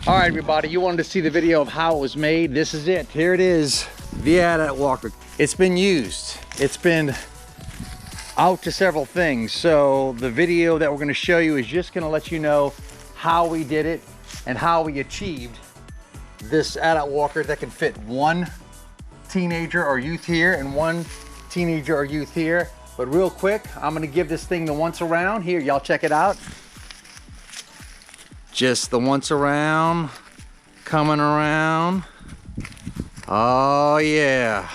All right, everybody, you wanted to see the video of how it was made. This is it. Here it is, the AT-AT walker. It's been used. It's been out to several things. So the video that we're going to show you is just going to let you know how we did it and how we achieved this AT-AT walker that can fit one teenager or youth here and one teenager or youth here. But real quick, I'm going to give this thing the once around. Here, y'all check it out. Just the once around, coming around. Oh yeah.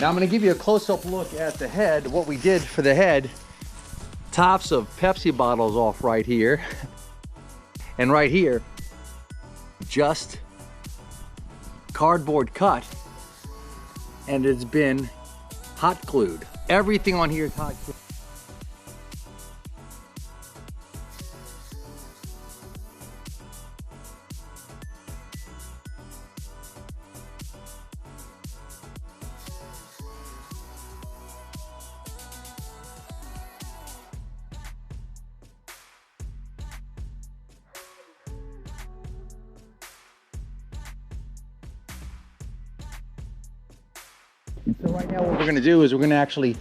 Now I'm going to give you a close-up look at the head. What we did for the head, tops of Pepsi bottles off right here. And right here, just cardboard cut, and it's been hot glued. Everything on here is hot glued. So right now what we're going to do is we're going to actually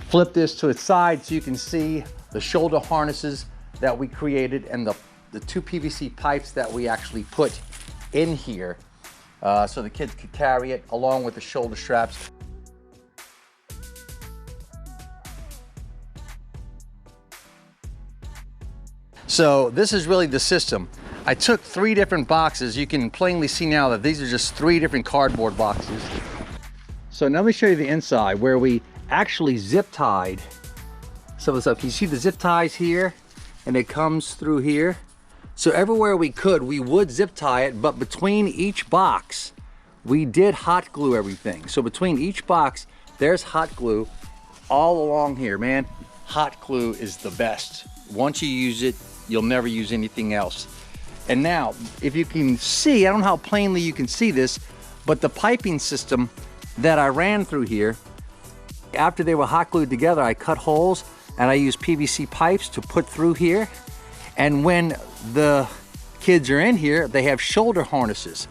flip this to its side so you can see the shoulder harnesses that we created and the two PVC pipes that we actually put in here so the kids could carry it along with the shoulder straps. So this is really the system. I took 3 different boxes. You can plainly see now that these are just 3 different cardboard boxes. So now let me show you the inside where we actually zip tied some of the stuff. You see the zip ties here and it comes through here. So everywhere we could, we would zip tie it, but between each box, we did hot glue everything. So between each box, there's hot glue all along here, man. Hot glue is the best. Once you use it, you'll never use anything else. And now, if you can see, I don't know how plainly you can see this, but the piping system that I ran through here, after they were hot glued together, I cut holes and I used PVC pipes to put through here. And when the kids are in here, they have shoulder harnesses.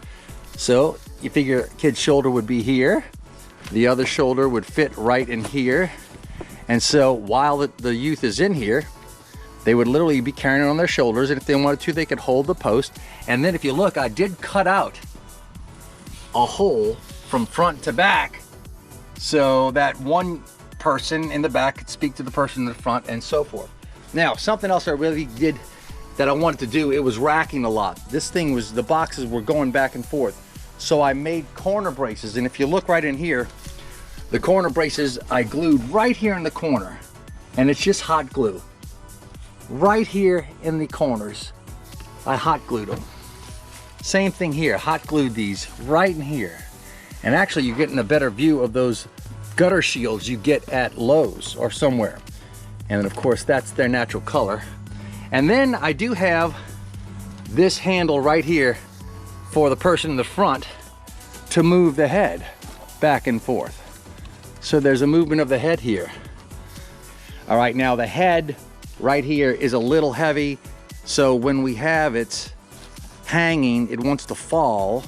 So you figure kid's shoulder would be here, the other shoulder would fit right in here. And so while the youth is in here, they would literally be carrying it on their shoulders, and if they wanted to, they could hold the post. And then if you look, I did cut out a hole from front to back so that one person in the back could speak to the person in the front and so forth. Now, something else I really did that I wanted to do, it was racking a lot. This thing was, the boxes were going back and forth. So I made corner braces, and if you look right in here, the corner braces I glued right here in the corner, and it's just hot glue. Right here in the corners, I hot glued them. Same thing here, hot glued these right in here. And actually you're getting a better view of those gutter shields you get at Lowe's or somewhere. And then of course that's their natural color. And then I do have this handle right here for the person in the front to move the head back and forth. So there's a movement of the head here. All right, now the head right here is a little heavy. So when we have it hanging, it wants to fall.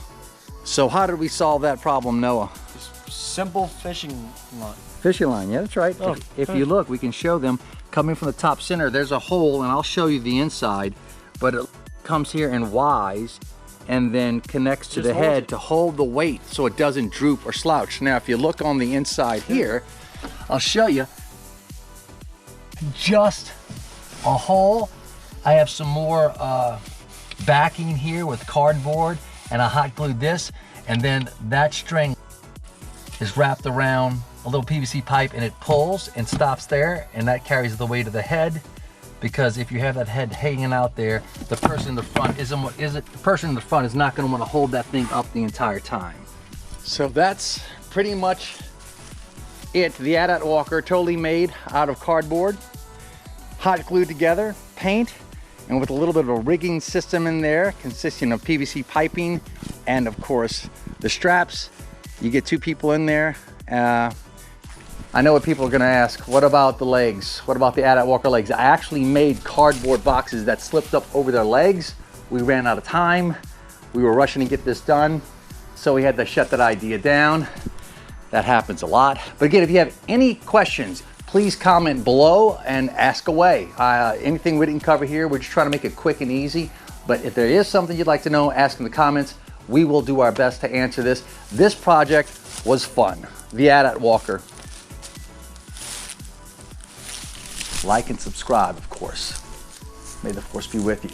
So how did we solve that problem, Noah? Just simple fishing line. Fishing line, yeah, that's right. Oh, if you look, we can show them coming from the top center. There's a hole, and I'll show you the inside, but it comes here in Y's and then connects to the head to hold the weight so it doesn't droop or slouch. Now, if you look on the inside here, I'll show you. Just a hole. I have some more backing here with cardboard, and I hot glued this, and then that string is wrapped around a little PVC pipe, and it pulls and stops there, and that carries the weight of the head. Because if you have that head hanging out there, the person in the front the person in the front is not going to want to hold that thing up the entire time. So that's pretty much it. The AT-AT walker, totally made out of cardboard, hot glued together, paint, and with a little bit of a rigging system in there consisting of PVC piping and of course the straps. You get 2 people in there. I know what people are gonna ask. What about the legs? What about the AT-AT walker legs? I actually made cardboard boxes that slipped up over their legs. We ran out of time. We were rushing to get this done, so we had to shut that idea down. That happens a lot. But again, if you have any questions, please comment below and ask away. Anything we didn't cover here, we're just trying to make it quick and easy. But if there is something you'd like to know, ask in the comments. We will do our best to answer this. This project was fun. The AT-AT walker. Like and subscribe, of course. May the force be with you.